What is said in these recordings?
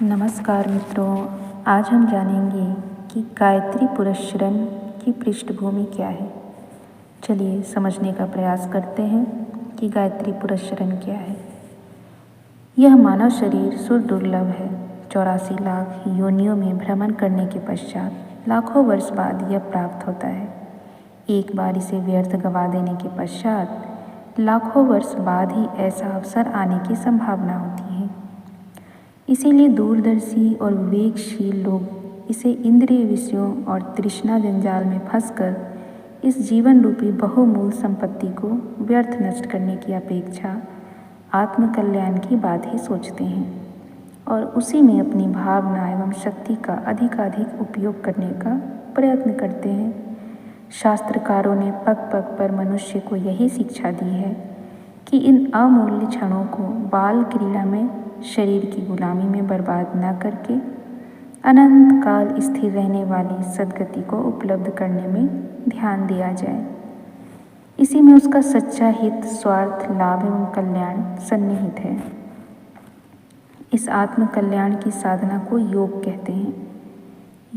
नमस्कार मित्रों, आज हम जानेंगे कि गायत्री पुरस्चरण की पृष्ठभूमि क्या है। चलिए समझने का प्रयास करते हैं कि गायत्री पुरस्चरण क्या है। यह मानव शरीर सुदुर्लभ है। 84 लाख योनियों में भ्रमण करने के पश्चात लाखों वर्ष बाद यह प्राप्त होता है। एक बार इसे व्यर्थ गवा देने के पश्चात लाखों वर्ष बाद ही ऐसा अवसर आने की संभावना होती है। इसीलिए दूरदर्शी और विवेकशील लोग इसे इंद्रिय विषयों और तृष्णा जंजाल में फंसकर इस जीवन रूपी बहुमूल्य संपत्ति को व्यर्थ नष्ट करने की अपेक्षा आत्मकल्याण की बात ही सोचते हैं और उसी में अपनी भावना एवं शक्ति का अधिकाधिक उपयोग करने का प्रयत्न करते हैं। शास्त्रकारों ने पग पग पर मनुष्य को यही शिक्षा दी है कि इन अमूल्य क्षणों को बाल क्रीड़ा में शरीर की गुलामी में बर्बाद न करके अनंत काल स्थिर रहने वाली सद्गति को उपलब्ध करने में ध्यान दिया जाए। इसी में उसका सच्चा हित, स्वार्थ, लाभ एवं कल्याण सन्निहित है। इस आत्म कल्याण की साधना को योग कहते हैं।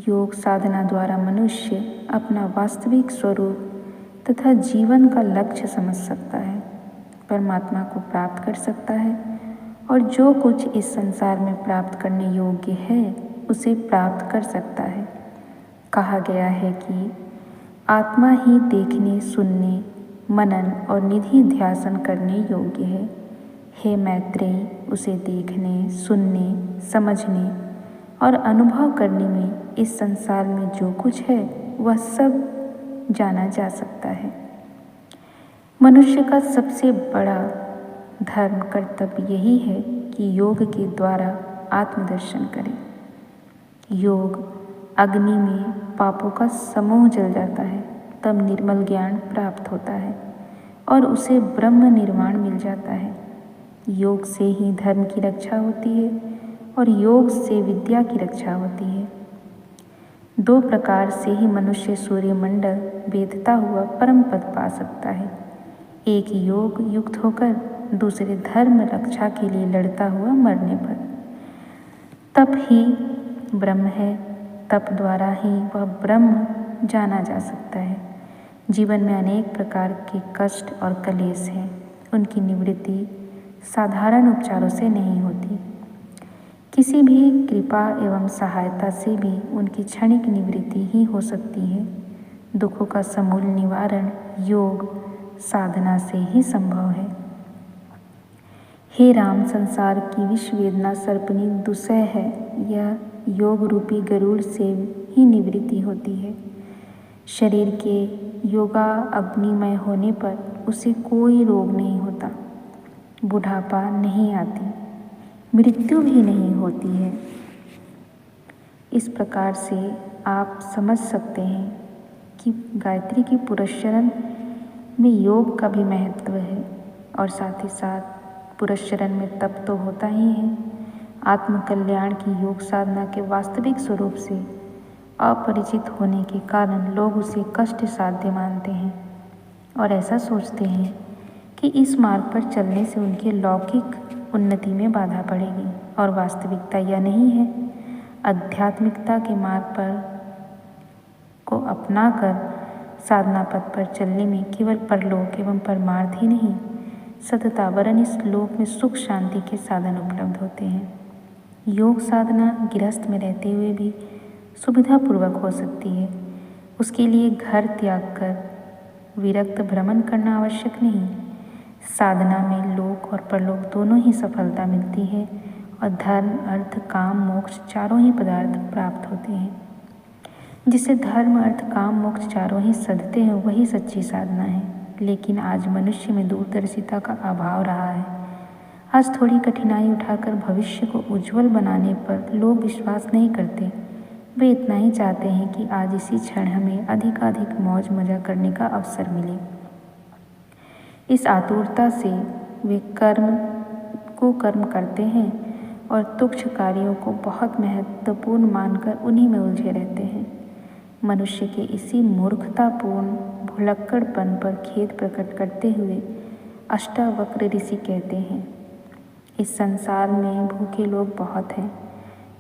योग साधना द्वारा मनुष्य अपना वास्तविक स्वरूप तथा जीवन का लक्ष्य समझ सकता है, परमात्मा को प्राप्त कर सकता है और जो कुछ इस संसार में प्राप्त करने योग्य है उसे प्राप्त कर सकता है। कहा गया है कि आत्मा ही देखने, सुनने, मनन और निधि ध्यासन करने योग्य है। हे मैत्रेयी, उसे देखने, सुनने, समझने और अनुभव करने में इस संसार में जो कुछ है वह सब जाना जा सकता है। मनुष्य का सबसे बड़ा धर्म कर्तव्य यही है कि योग के द्वारा आत्मदर्शन करे। योग अग्नि में पापों का समूह जल जाता है, तब निर्मल ज्ञान प्राप्त होता है और उसे ब्रह्म निर्वाण मिल जाता है। योग से ही धर्म की रक्षा होती है और योग से विद्या की रक्षा होती है। दो प्रकार से ही मनुष्य सूर्यमंडल वेधता हुआ परम पद पा सकता है। एक योग युक्त होकर, दूसरे धर्म रक्षा के लिए लड़ता हुआ मरने पर। तप ही ब्रह्म है, तप द्वारा ही वह ब्रह्म जाना जा सकता है। जीवन में अनेक प्रकार के कष्ट और कलेश हैं। उनकी निवृत्ति साधारण उपचारों से नहीं होती। किसी भी कृपा एवं सहायता से भी उनकी क्षणिक निवृत्ति ही हो सकती है। दुखों का समूल निवारण योग साधना से ही संभव है। हे राम, संसार की विश्व वेदना सर्पनी दुसह है। यह योग रूपी गरुड़ से ही निवृत्ति होती है। शरीर के योगा अग्निमय होने पर उसे कोई रोग नहीं होता, बुढ़ापा नहीं आती, मृत्यु भी नहीं होती है। इस प्रकार से आप समझ सकते हैं कि गायत्री की पुरस्चरण में योग का भी महत्व है और साथ ही साथ पुरस्चरण में तप तो होता ही है। आत्मकल्याण की योग साधना के वास्तविक स्वरूप से अपरिचित होने के कारण लोग उसे कष्ट साध्य मानते हैं और ऐसा सोचते हैं कि इस मार्ग पर चलने से उनके लौकिक उन्नति में बाधा पड़ेगी, और वास्तविकता यह नहीं है। आध्यात्मिकता के मार्ग पर को अपनाकर साधना पथ पर चलने में केवल परलोक एवं परमार्थ ही नहीं, सतता वरन इस लोक में सुख शांति के साधन उपलब्ध होते हैं। योग साधना गृहस्थ में रहते हुए भी सुविधापूर्वक हो सकती है। उसके लिए घर त्याग कर विरक्त भ्रमण करना आवश्यक नहीं। साधना में लोक और परलोक दोनों ही सफलता मिलती है और धर्म, अर्थ, काम, मोक्ष चारों ही पदार्थ प्राप्त होते हैं। जिससे धर्म, अर्थ, काम, मोक्ष चारों ही सधते हैं, वही सच्ची साधना है। लेकिन आज मनुष्य में दूरदर्शिता का अभाव रहा है। आज थोड़ी कठिनाई उठाकर भविष्य को उज्जवल बनाने पर लोग विश्वास नहीं करते। वे इतना ही चाहते हैं कि आज इसी क्षण हमें अधिकाधिक मौज मजा करने का अवसर मिले। इस आतुरता से वे कर्म करते हैं और तुच्छ कार्यों को बहुत महत्वपूर्ण मानकर उन्हीं में उलझे रहते हैं। मनुष्य के इसी मूर्खतापूर्ण भुलक्कड़पन पर खेद प्रकट करते हुए अष्टावक्र ऋषि कहते हैं, इस संसार में भूखे लोग बहुत हैं,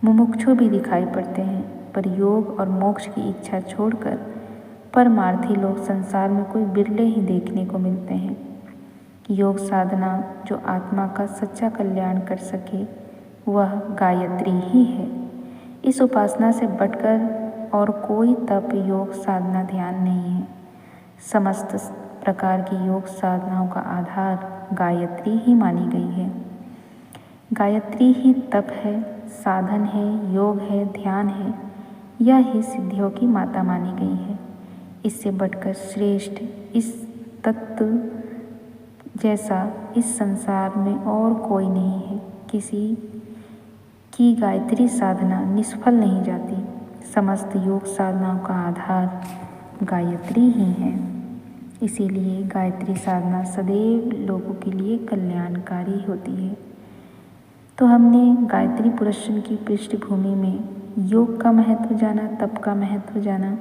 मुमुक्षु भी दिखाई पड़ते हैं, पर योग और मोक्ष की इच्छा छोड़कर परमार्थी लोग संसार में कोई बिरले ही देखने को मिलते हैं। योग साधना जो आत्मा का सच्चा कल्याण कर सके वह गायत्री ही है। इस उपासना से बढ़कर और कोई तप, योग, साधना, ध्यान नहीं है। समस्त प्रकार की योग साधनाओं का आधार गायत्री ही मानी गई है। गायत्री ही तप है, साधन है, योग है, ध्यान है, यह ही सिद्धियों की माता मानी गई है। इससे बढ़कर श्रेष्ठ इस तत्व जैसा इस संसार में और कोई नहीं है। किसी की गायत्री साधना निष्फल नहीं जाती। समस्त योग साधनाओं का आधार गायत्री ही है। इसीलिए गायत्री साधना सदैव लोगों के लिए कल्याणकारी होती है। तो हमने गायत्री पुरस्रण की पृष्ठभूमि में योग का महत्व जाना, तप का महत्व जाना।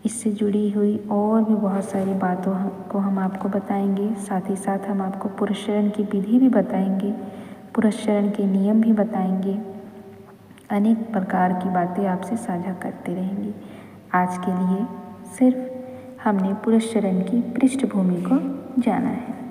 इससे जुड़ी हुई और भी बहुत सारी बातों को हम आपको बताएंगे। साथ ही साथ हम आपको पुरस्रण की विधि भी बताएंगे, पुरस्रण के नियम भी बताएंगे। अनेक प्रकार की बातें आपसे साझा करते रहेंगे। आज के लिए सिर्फ हमने पुरस्रण की पृष्ठभूमि को जाना है।